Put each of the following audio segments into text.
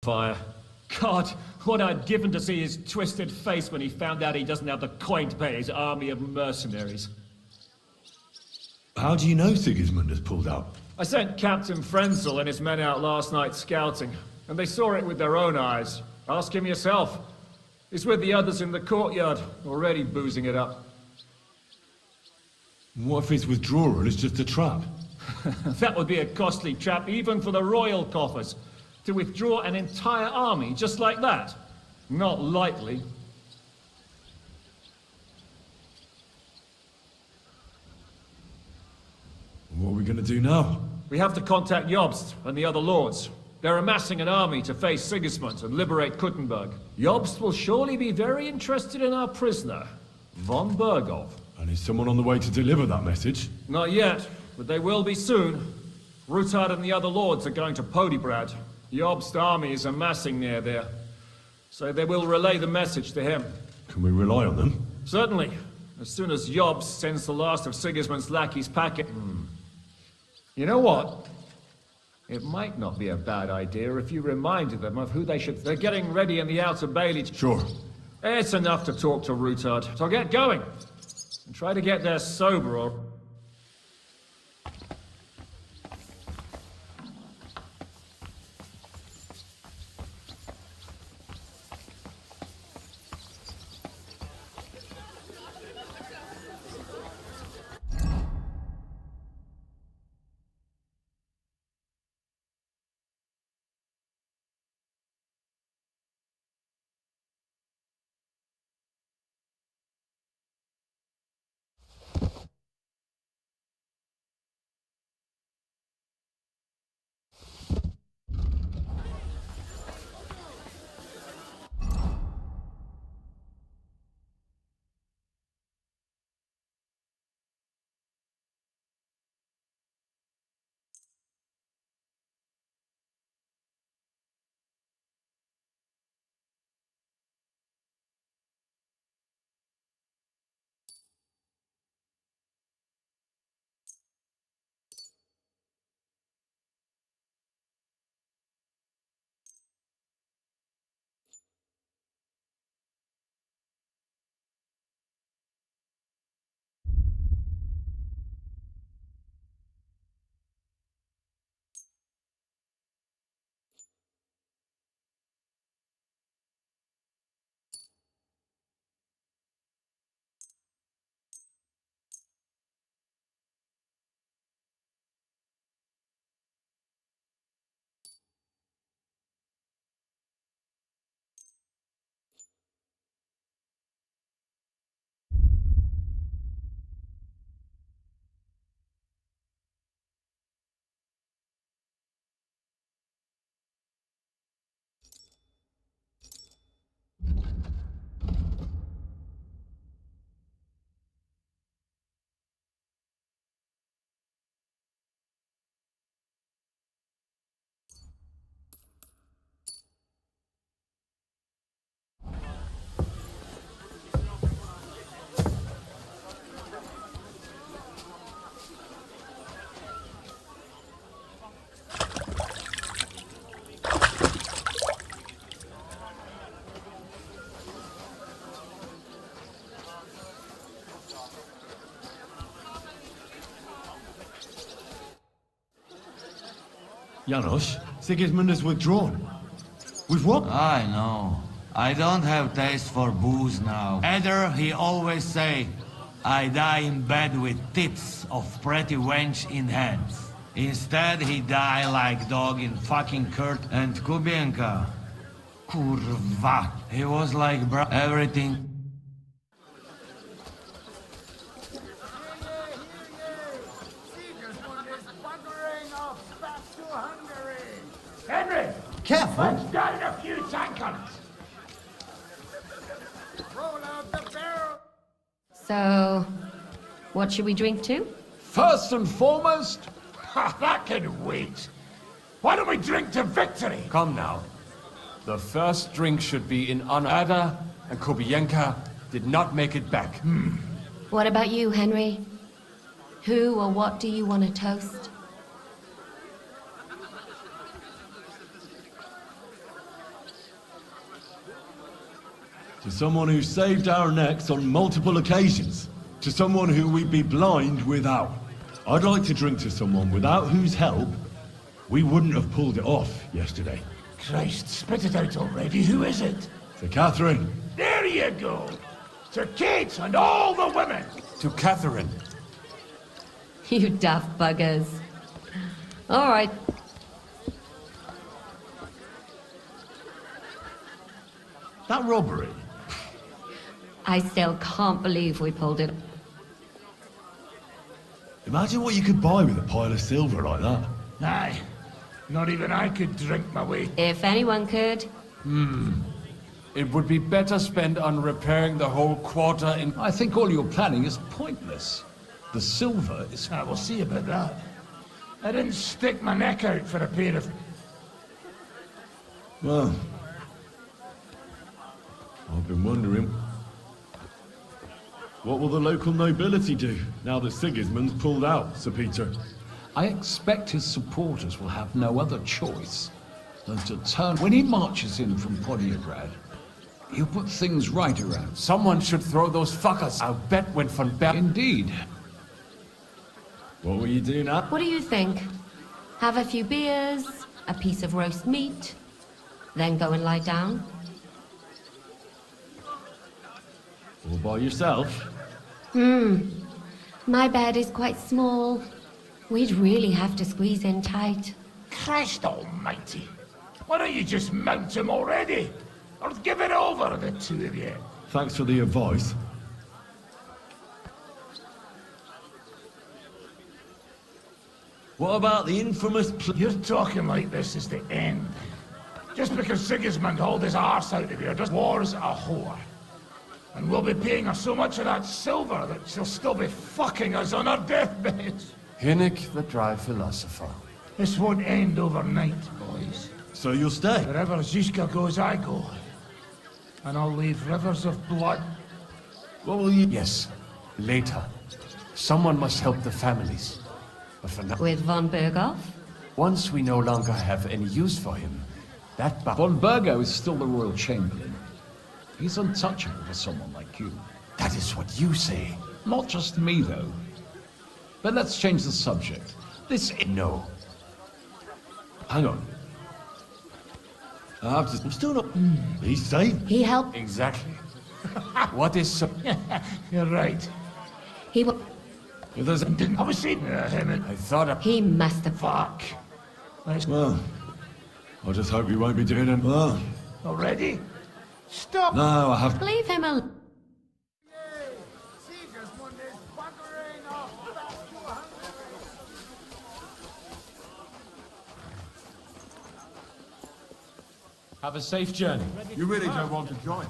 Fire. God, what I'd given to see his twisted face when he found out he doesn't have the coin to pay his army of mercenaries. How do you know Sigismund has pulled out? I sent Captain Frenzel and his men out last night scouting, and they saw it with their own eyes. Ask him yourself. He's with the others in the courtyard, already boozing it up. What if his withdrawal is just a trap? That would be a costly trap even for the royal coffers. To withdraw an entire army just like that? Not likely. What are we gonna do now? We have to contact Jobst and the other lords. They're amassing an army to face Sigismund and liberate Kuttenberg. Jobst will surely be very interested in our prisoner, von Berghoff. And is someone on the way to deliver that message? Not yet, but they will be soon. Rutard and the other lords are going to Podebrad. Jobst's army is amassing near there, so they will relay the message to him. Can we rely on them? Certainly. As soon as Jobst sends the last of Sigismund's lackeys packing... You know what? It might not be a bad idea if you reminded them of who they should... They're getting ready in the outer bailey... Sure. It's enough to talk to Rutard, so get going. And try to get there sober or... Janos, Sigismund has withdrawn. With what? I know. I don't have taste for booze now. Either he always say, I die in bed with tits of pretty wench in hands. Instead, he die like dog in fucking Kurt and Kubienka. Kurwa. He was like, bro, everything. Henry! Careful! Let's down a few tankers! Roll out the barrel! So, what should we drink to? First and foremost, that can wait. Why don't we drink to victory? Come now. The first drink should be in honor. Ada and Kubienka did not make it back. What about you, Henry? Who or what do you want to toast? To someone who saved our necks on multiple occasions. To someone who we'd be blind without. I'd like to drink to someone without whose help we wouldn't have pulled it off yesterday. Christ, spit it out already. Who is it? To Catherine. There you go. To Kate and all the women. To Catherine. You daft buggers. All right. That robbery. I still can't believe we pulled it. Imagine what you could buy with a pile of silver like that. Aye. Not even I could drink my way. If anyone could. It would be better spent on repairing the whole quarter in... I think all your planning is pointless. The silver is... We'll see about that. I didn't stick my neck out for a pair of... Well, I've been wondering, what will the local nobility do now that Sigismund's pulled out, Sir Peter? I expect his supporters will have no other choice than to turn... When he marches in from Podiergrad, he'll put things right around. Someone should throw those fuckers. I'll bet when von Berg... Indeed. What will you do now? What do you think? Have a few beers, a piece of roast meat, then go and lie down? All by yourself? My bed is quite small. We'd really have to squeeze in tight. Christ almighty. Why don't you just mount him already? Or give it over, the two of you. Thanks for the advice. What about the infamous You're talking like this is the end. Just because Sigismund hauled his arse out of here, just war's a whore. And we'll be paying her so much of that silver that she'll still be fucking us on her deathbed. Hinnick, the dry philosopher. This won't end overnight, boys. So you'll stay? Wherever Zizka goes, I go. And I'll leave rivers of blood. What will you... Yes, later. Someone must help the families. But for now, With von Berghoff? once we no longer have any use for him, that Von Burgo is still the royal chamberlain. He's untouchable for someone like you. that is what you say. Not just me, though. But let's change the subject. This... No. Hang on. I'm still not... He's safe? He helped. Exactly. What is... You're right. He wa- If there's... I was saying him and... I thought of... He must have... Fuck. Nice. Well, I just hope we won't be doing it. Well, Already? Stop! no, I have... Leave him alone. Have a safe journey. You really don't want to join?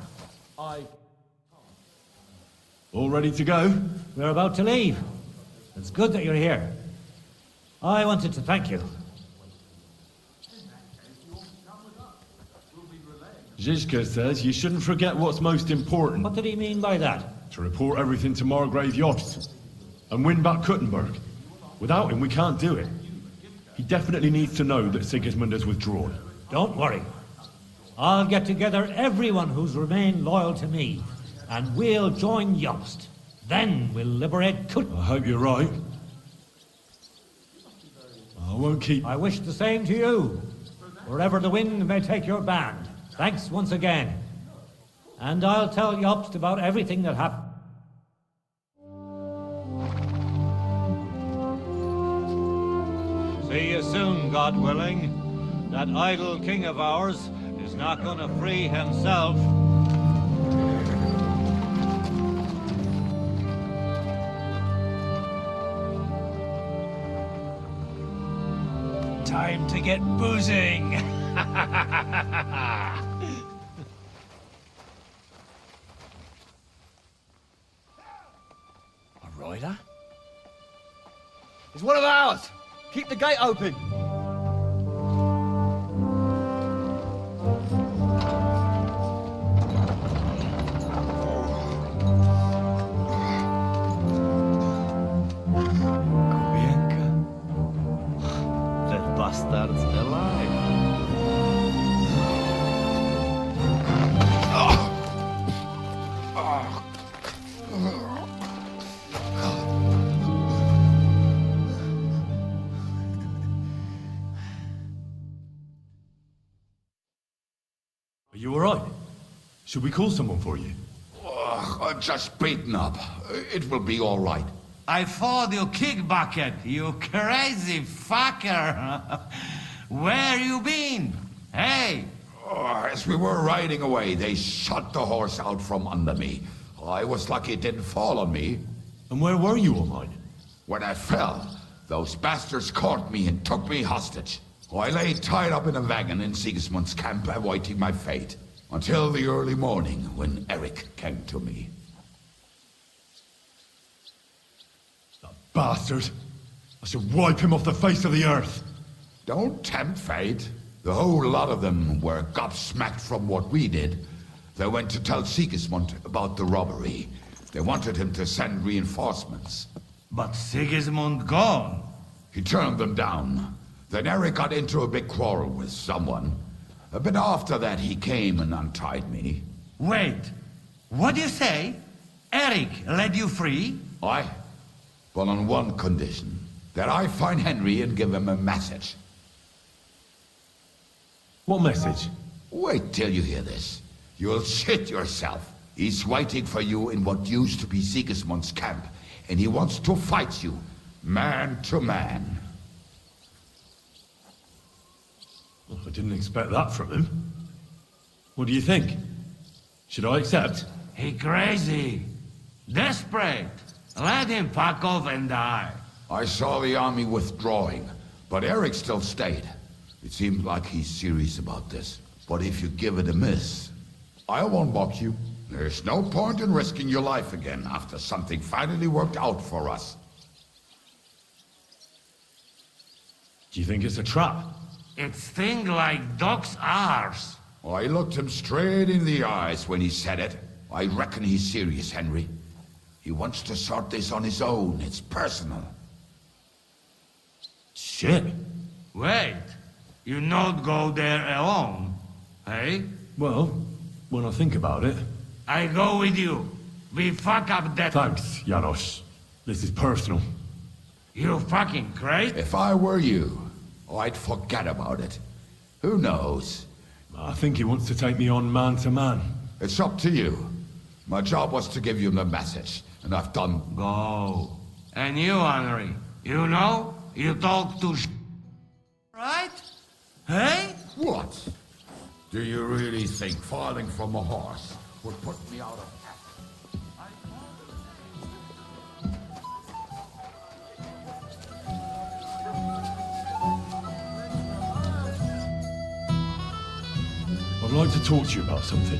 All ready to go? We're about to leave. It's good that you're here. I wanted to thank you. Zizka says you shouldn't forget what's most important. What did he mean by that? To report everything to Margrave Jobst. And win back Kuttenberg. Without him, we can't do it. He definitely needs to know that Sigismund has withdrawn. Don't worry. I'll get together everyone who's remained loyal to me, and we'll join Jobst. Then we'll liberate Kut. I hope you're right. I won't keep... I wish the same to you, wherever the wind may take your band. Thanks once again. And I'll tell Jobst about everything that happened. See you soon, God willing. That idle king of ours is not gonna free himself. Time to get boozing! A rider? It's one of ours! Keep the gate open! That bastard's alive. you alright? Should we call someone for you? I'm just beaten up. It will be all right. I thought you kick bucket, you crazy fucker. Where you been? Hey! As we were riding away, they shot the horse out from under me. I was lucky it didn't fall on me. And where were you all night? When I fell, those bastards caught me and took me hostage. I lay tied up in a wagon in Sigismund's camp awaiting my fate. Until the early morning, when Eric came to me. That bastard! I should wipe him off the face of the earth! Don't tempt fate. The whole lot of them were gobsmacked from what we did. They went to tell Sigismund about the robbery. They wanted him to send reinforcements. But Sigismund gone. He turned them down. Then Eric got into a big quarrel with someone. A bit after that, he came and untied me. Wait, what do you say? Eric let you free? Aye, but on one condition. That I find Henry and give him a message. What message? Wait till you hear this. You'll shit yourself. He's waiting for you in what used to be Sigismund's camp, and he wants to fight you, man to man. Well, I didn't expect that from him. What do you think? Should I accept? He crazy. Desperate. Let him fuck off and die. I saw the army withdrawing, but Eric still stayed. It seems like he's serious about this. But if you give it a miss, I won't mock you. There's no point in risking your life again after something finally worked out for us. Do you think it's a trap? It's thing like dog's arse. I looked him straight in the eyes when he said it. I reckon he's serious, Henry. He wants to sort this on his own. It's personal. Shit. Wait, you not go there alone, hey? Well, when I think about it... I go with you. We fuck up that... Thanks, Janos. This is personal. You fucking crazy? If I were you, I'd forget about it. Who knows? I think he wants to take me on man to man. It's up to you. My job was to give you the message, and I've done... Go. And you, Henry, you know? You talk to right? Hey? What? Do you really think falling from a horse would put me out of action? I'd like to talk to you about something.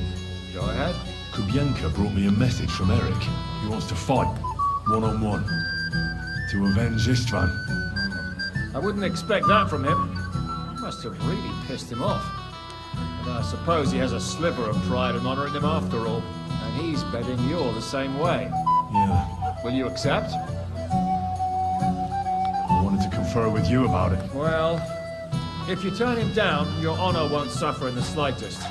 Go ahead. Kubienka brought me a message from Eric. He wants to fight, one-on-one, to avenge Istvan. I wouldn't expect that from him. You must have really pissed him off. And I suppose he has a sliver of pride and honor in him after all. And he's betting you're the same way. Yeah, Will you accept? I wanted to confer with you about it. Well, if you turn him down, your honor won't suffer in the slightest.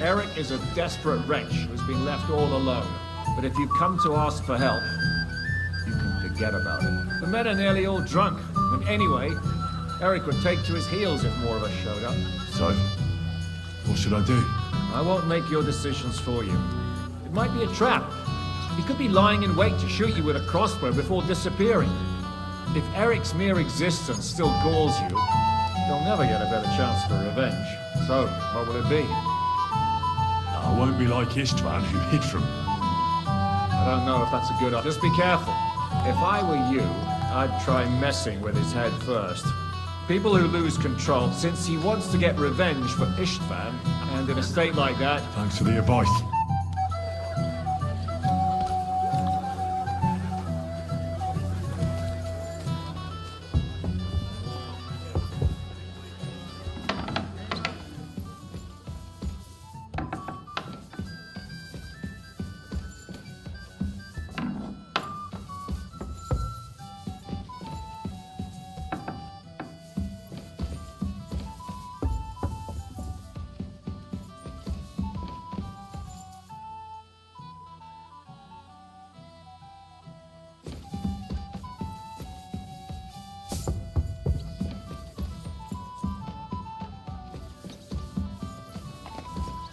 Eric is a desperate wretch who's been left all alone. But if you come to ask for help, you can forget about it. The men are nearly all drunk. And anyway, Eric would take to his heels if more of us showed up. So, what should I do? I won't make your decisions for you. It might be a trap. He could be lying in wait to shoot you with a crossbow before disappearing. If Eric's mere existence still galls you, you'll never get a better chance for revenge. So, what will it be? I won't be like Istvan, who hid from me. I don't know if that's a good idea. Just be careful. If I were you, I'd try messing with his head first. People who lose control, since he wants to get revenge for Istvan, and in a state like that... Thanks for the advice.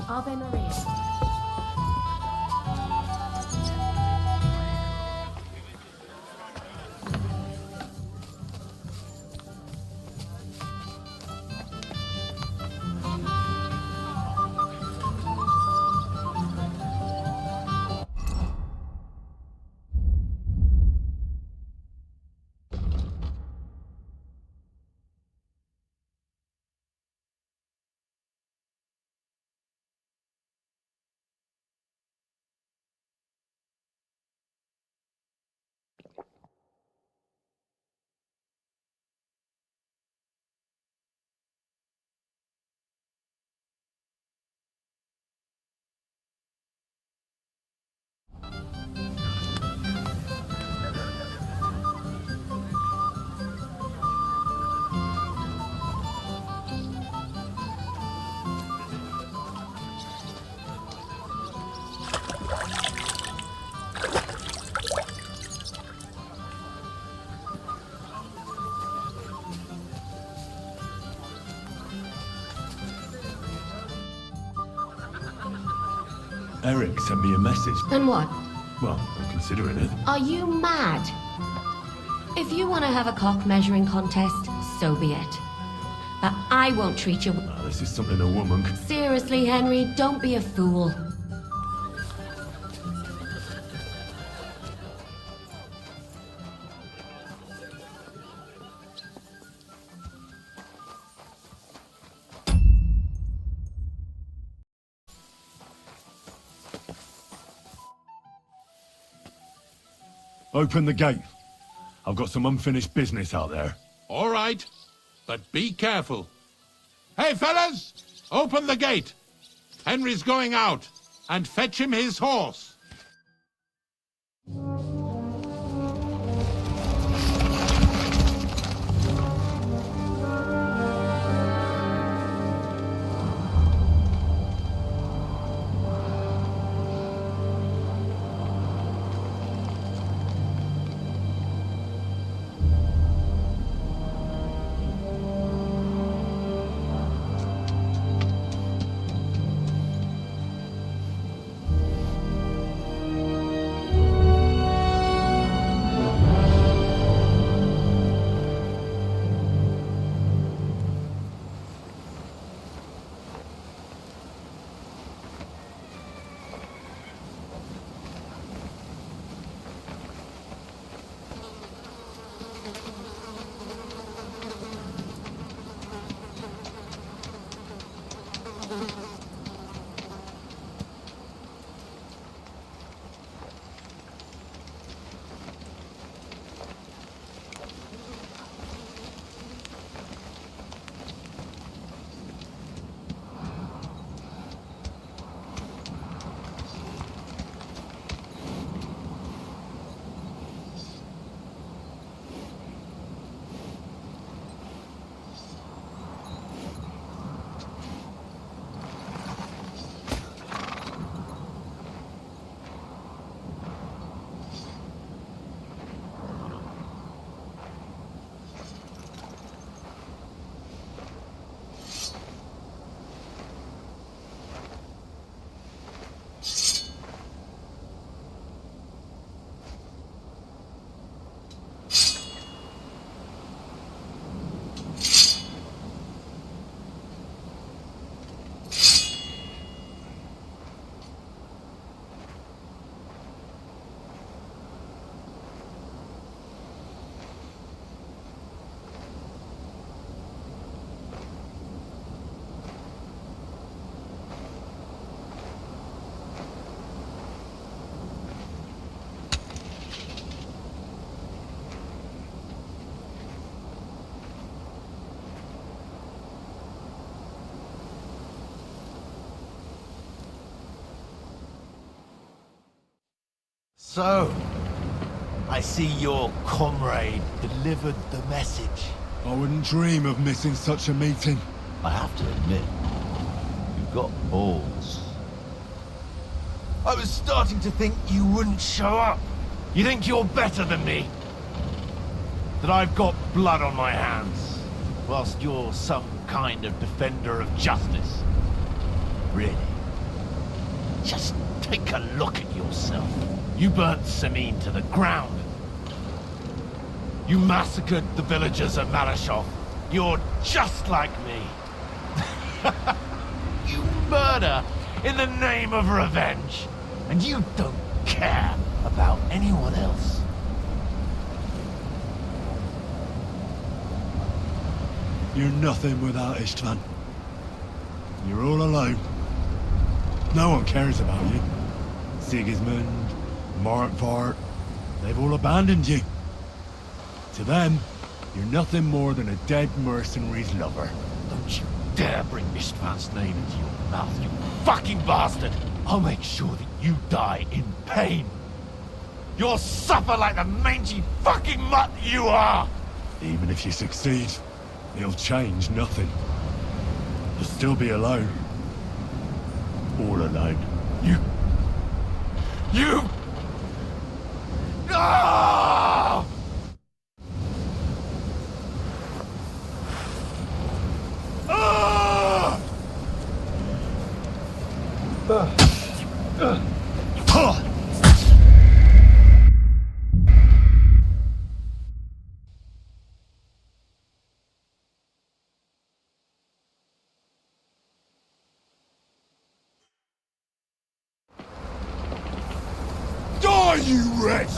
Ave Maria. Eric sent me a message. And what? Well, I'm considering it. Are you mad? If you want to have a cock measuring contest, so be it. But I won't treat you... Now, this is something a woman could... Seriously, Henry, don't be a fool. Open the gate. I've got some unfinished business out there. All right, but be careful. Hey, fellas! Open the gate! Henry's going out, and fetch him his horse. So, I see your comrade delivered the message. I wouldn't dream of missing such a meeting. I have to admit, you've got balls. I was starting to think you wouldn't show up. You think you're better than me? That I've got blood on my hands, whilst you're some kind of defender of justice. Really? Just take a look at yourself. You burnt Sameen to the ground. You massacred the villagers of Malashov. You're just like me. You murder in the name of revenge. And you don't care about anyone else. You're nothing without Istvan. You're all alone. No one cares about you. Sigismund, Markvart, they've all abandoned you. To them, you're nothing more than a dead mercenary's lover. Don't you dare bring Istvan's name into your mouth, you fucking bastard! I'll make sure that you die in pain. You'll suffer like the mangy fucking mutt you are! Even if you succeed, it'll change nothing. You'll still be alone. All alone. You... No! Ah! Die, you wretch!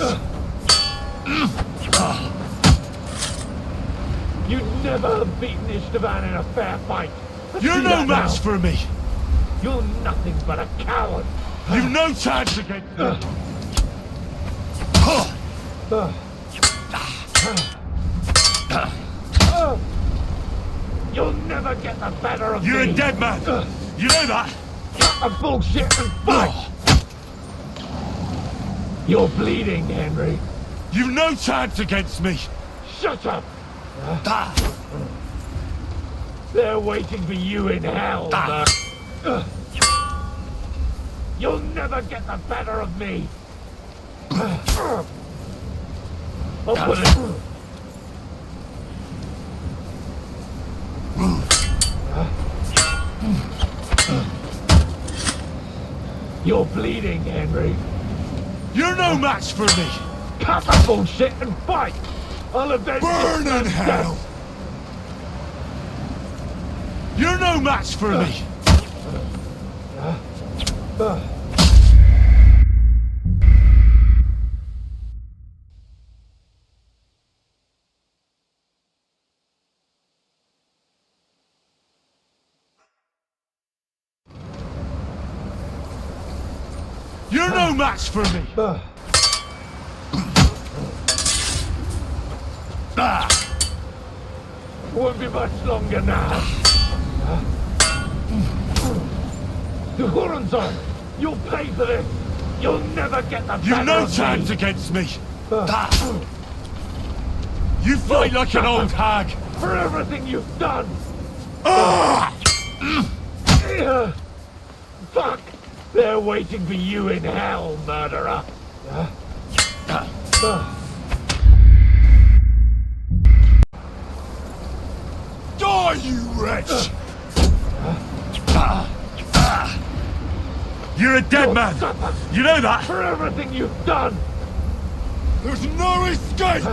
You'd never have beaten Istvan in a fair fight. You're no match for me! You're nothing but a coward. You've no chance against me! You'll never get the better of me. You're a dead man! You know that? Cut the bullshit and fight! You're bleeding, Henry. You've no chance against me! Shut up! They're waiting for you in hell, Merc. You'll never get the better of me! I'll put it... You're bleeding, Henry. You're no match for me! Cut the bullshit and fight! I'll avenge Burn this in hell! death. You're no match for me! You're no match for me! Won't be much longer now. The Huronson! You'll pay for this! You'll never get the better You've no of chance me. against me! You fight like an old hag! For everything you've done! Fuck! They're waiting for you in hell, murderer! Die, you wretch! You're a dead man! You know that? For everything you've done! There's no escape!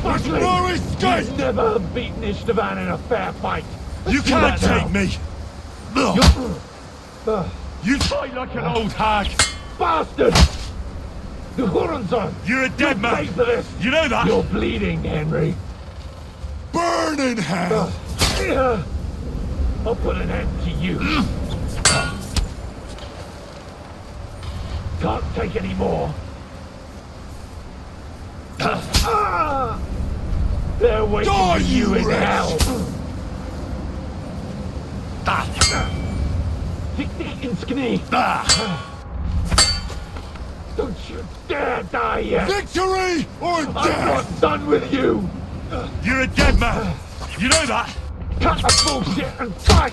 There's no escape! You've never beaten Istvan in a fair fight! You See can't that take now. me! You fight like an old hag! Bastard! The Huronson! You're a dead You'll pay man! for this! You know that? You're bleeding, Henry. Burn in hell! I'll put an end to you. Can't take any more. They're waiting Die, for you you in wretch. hell. Tick ins knie. Don't you dare die yet. Victory or I'm death! not done with you. You're a dead man! You know that? Cut the bullshit and fight.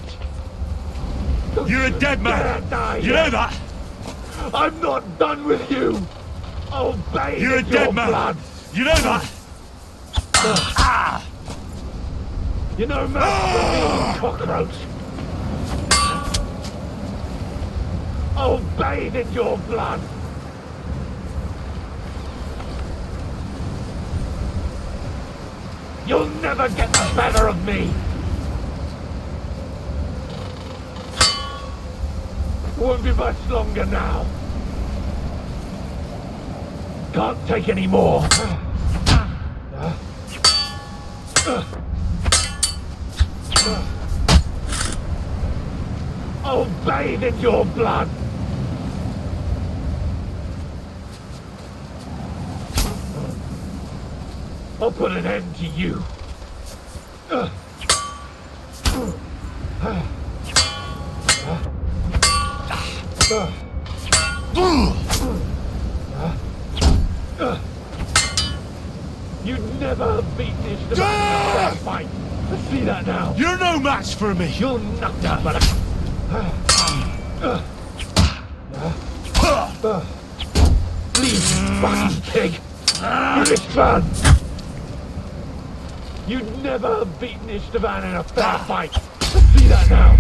Don't You're a you dead dare man! die You yet. know that? I'm not done with you. I'll bathe You're a in dead your man! blood. You know that? You know, man, cockroach. I'll bathe in your blood. You'll never get the better of me. Won't be much longer now. Can't take any more. I'll bathe in your blood. I'll put an end to you. You'd never have beaten this man in a fight. I see that now. You're no match for me. You're nothing but a... Please, fucking pig. This man. You'd never have beaten Istvan in a fair fight. I see that now.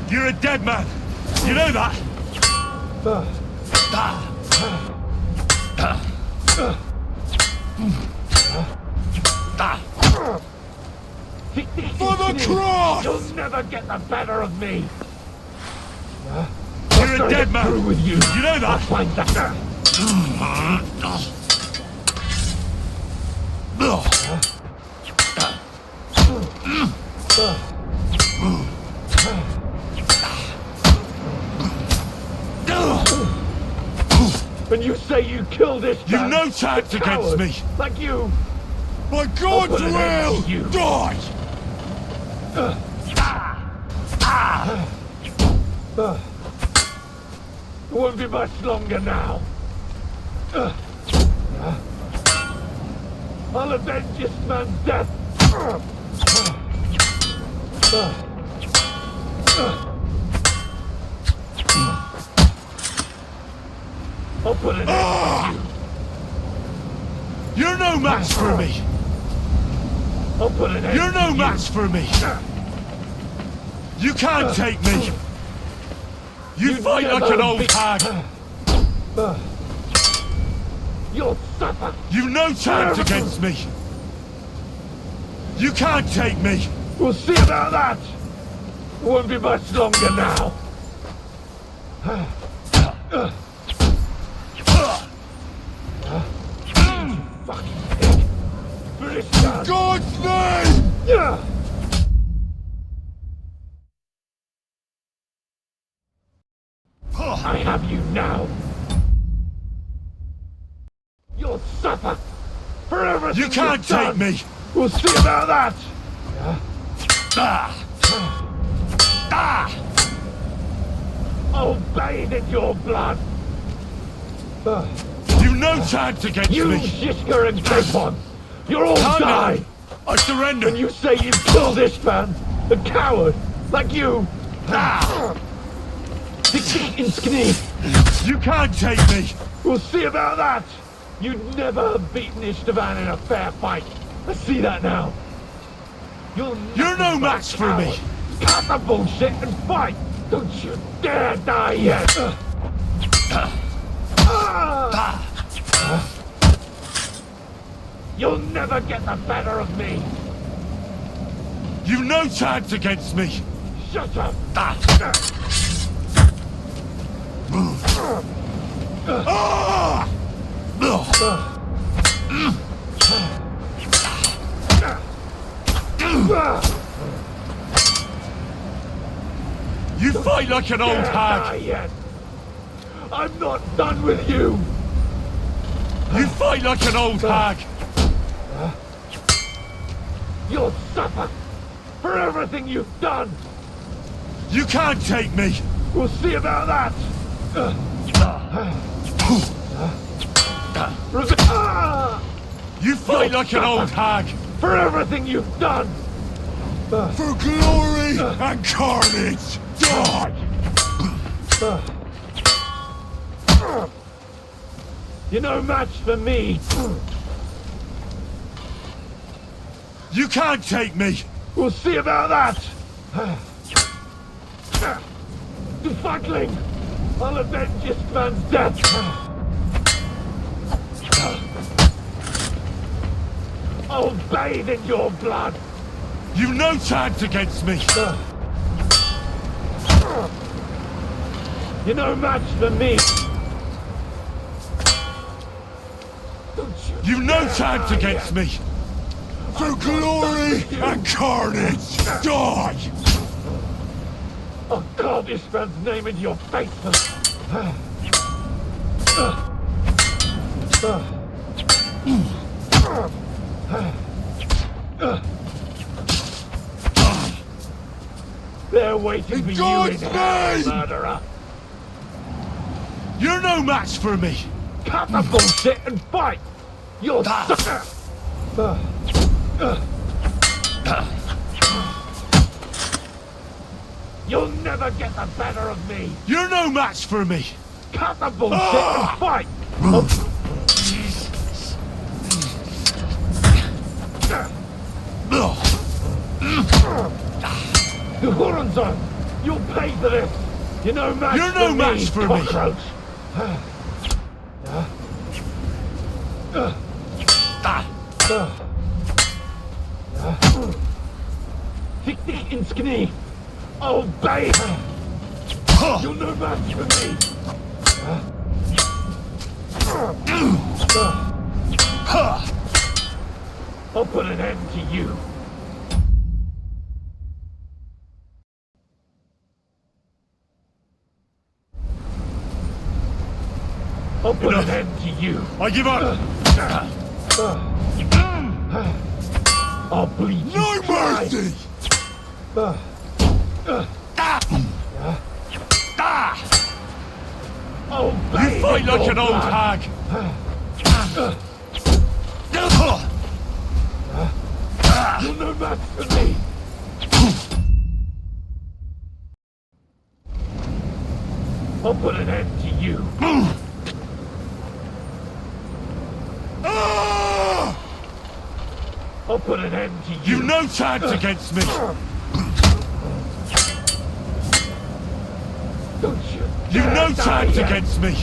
You're a dead man. You know that? For the cross! You'll never get the better of me. You're a dead man. Through with you. You know that? I'll find that. When you say you killed this man, You've no chance against me. Like you. By God's will, you. Die! It won't be much longer now. I'll avenge this man's death. I'll put an end to you. You're no match for me. I'll put an end You're no to match for me. You can't take me. You fight like an old hag. You'll suffer. You've no chance against me. You can't take me. We'll see about that. It won't be much longer now. Fucking pig. Finish that. God's name! Yeah. I have you now. You'll suffer for everything You can't you've take done. me. We'll see about that. I'll bathe in your blood. You've no chance against You, me. Shishka and Capon, you're all Calm die. down. I surrender. When you say you killed this man, a coward, like you. You can't take me. We'll see about that. You'd never have beaten Istvan in a fair fight. I see that now. You're no match for me. Cut the bullshit and fight. Don't you dare die yet. You'll never get the better of me. You've no chance against me. Shut up. You fight like an old hag. Yet. I'm not done with you. You fight like an old hag. You'll suffer for everything you've done. You can't take me. We'll see about that. You fight like an old hag. For everything you've done. For glory and carnage. Die. You're no match for me. You can't take me! We'll see about that. Defugling! I'll avenge this man's death. I'll bathe in your blood. You've no chance against me! You're no match for me. You've no chance against me! For glory and carnage, die! I'll carve this man's name into your face. They're waiting for you in hell, murderer. You're no match for me! Cut the bullshit and fight! You're sucker! You'll never get the better of me! You're no match for me! Cut the bullshit and fight! Huronzon, you'll pay for this! You're no match You're no match for me! Cockroach. Tick tick ins knie! Obey! You're no match for me! I'll put an end to you! I'll put an end to you! I give up! I'll bleed you No dry. mercy! Obey You fight like an old blood. hag! You're no match for me! I'll put an end to you! I'll put an end to you! You've no chance against me! Don't you You've dare no die chance yet. against me!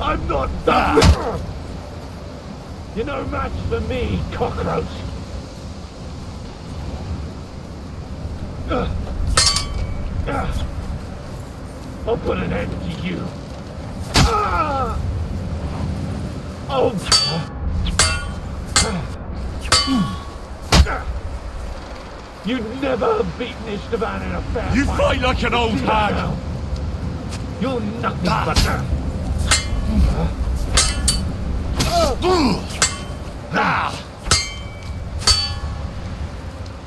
I'm not done with... You're no match for me, cockroach! I'll put an end to you! Oh! You'd never have beaten Istvan in a fair You fight. fight like an old hag! You're nothing but...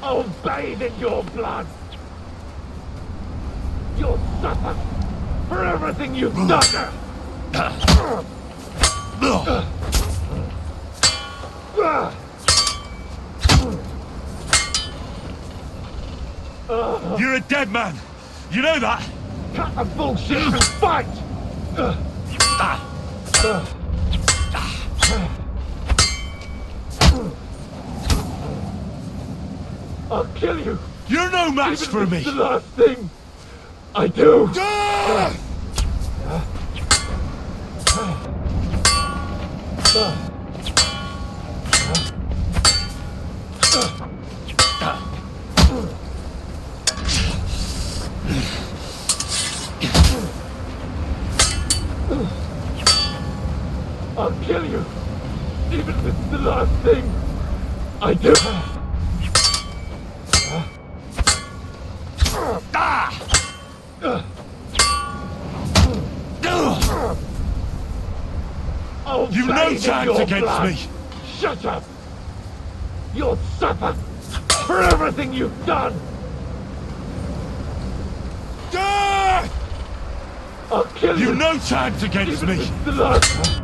I'll bathe in your blood! You'll suffer for everything you've done! You're a dead man! You know that? Cut the bullshit and fight! I'll kill you! You're no match Even for if me! it's the last thing I do! I'll kill you! Even if it's the last thing I do! I'll You've no bathe in chance your against blood. me! Shut up! You'll suffer for everything you've done! I'll kill you! You've no chance against Even me! if it's the last...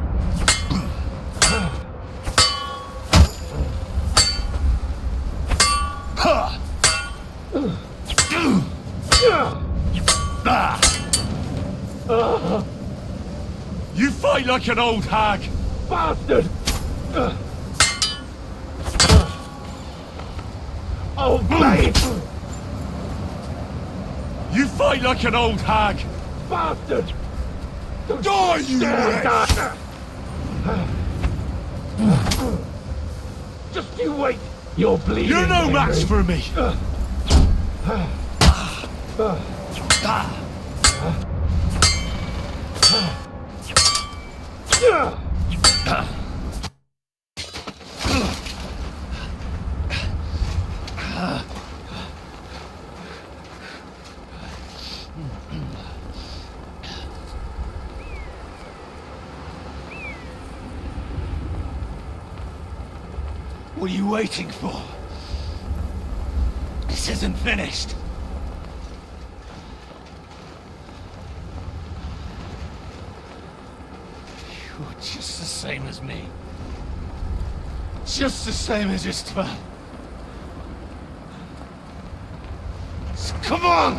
You fight like an old hag! Bastard! Oh, blade! You fight like an old hag! Bastard! Die, you wretch! Just you wait! You're bleeding. You're no match for me! What are you waiting for? This isn't finished. You're just the same as me. Just the same as Istvan. So come on!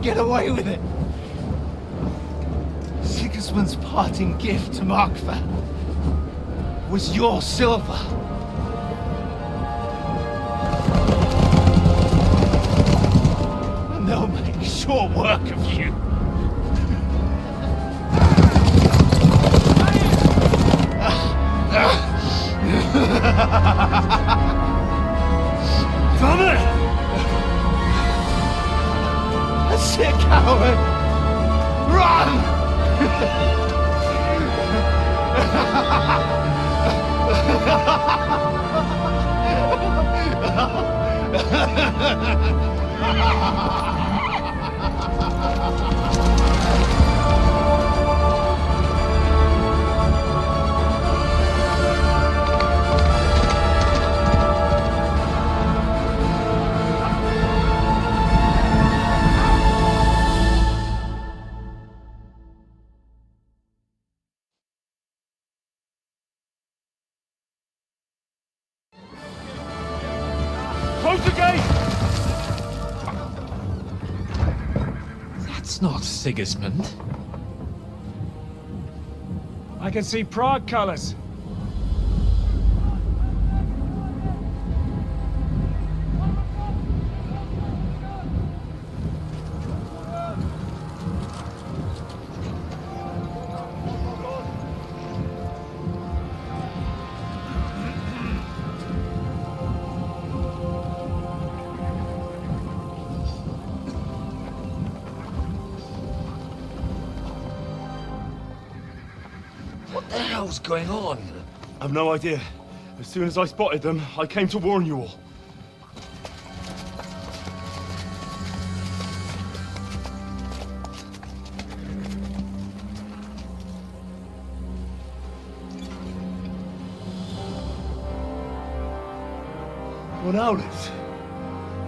Get away with it! Sigismund's parting gift to Markvat was your silver. And they'll make short work of you. Damn it! That's it, coward! Run! Close the gate! That's not Sigismund. I can see Prague colors. What the hell's going on? I've no idea. As soon as I spotted them, I came to warn you all. What Owlets?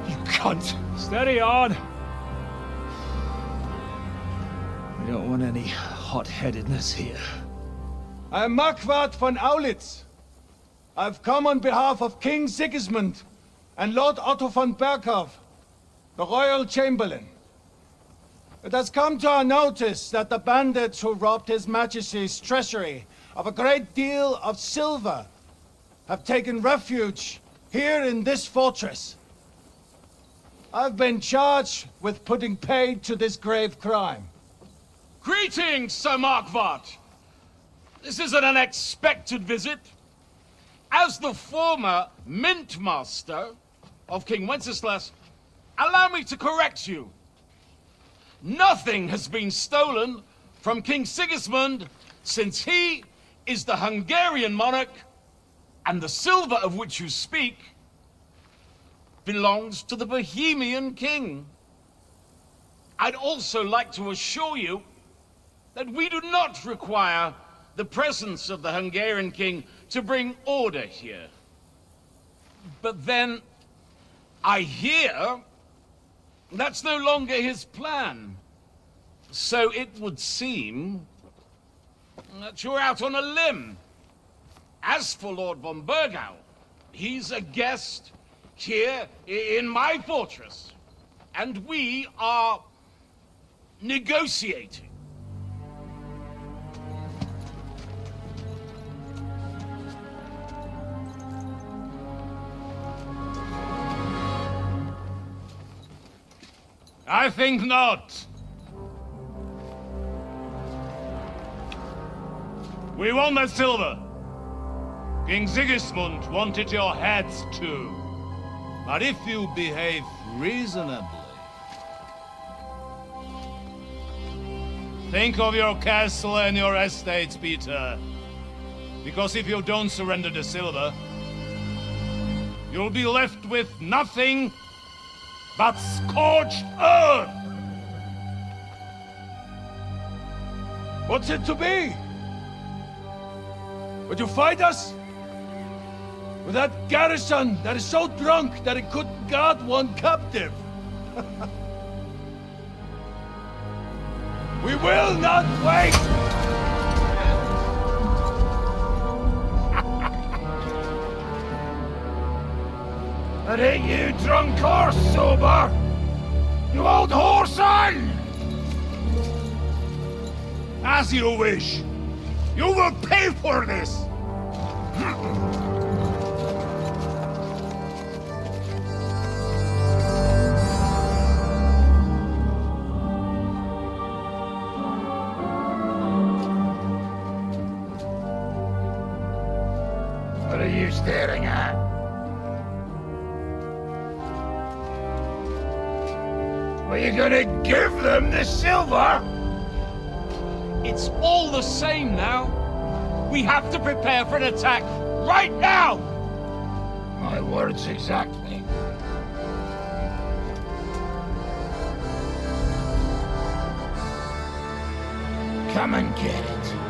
You cunt! Steady on. We don't want any hot-headedness here. I'm Markvat von Aulitz. I've come on behalf of King Sigismund and Lord Otto von Berghoff, the Royal Chamberlain. It has come to our notice that the bandits who robbed His Majesty's treasury of a great deal of silver have taken refuge here in this fortress. I've been charged with putting paid to this grave crime. Greetings, Sir Markvat! This is an unexpected visit. As the former Mint Master of King Wenceslas, allow me to correct you. Nothing has been stolen from King Sigismund since he is the Hungarian monarch, and the silver of which you speak belongs to the Bohemian king. I'd also like to assure you that we do not require the presence of the Hungarian king to bring order here. But then, I hear that's no longer his plan. So it would seem that you're out on a limb. As for Lord von Burgau, he's a guest here in my fortress. And we are negotiating. I think not. We want that silver. King Sigismund wanted your heads too. But if you behave reasonably, think of your castle and your estates, Peter. Because if you don't surrender the silver, you'll be left with nothing but scorched earth! What's it to be? Would you fight us? With that garrison that is so drunk that it couldn't guard one captive? We will not wait! That ain't you drunk or sober? You old whoreson! As you wish. You will pay for this! What are you staring at? Are you gonna give them the silver? It's all the same now. We have to prepare for an attack right now! My words exactly. Come and get it.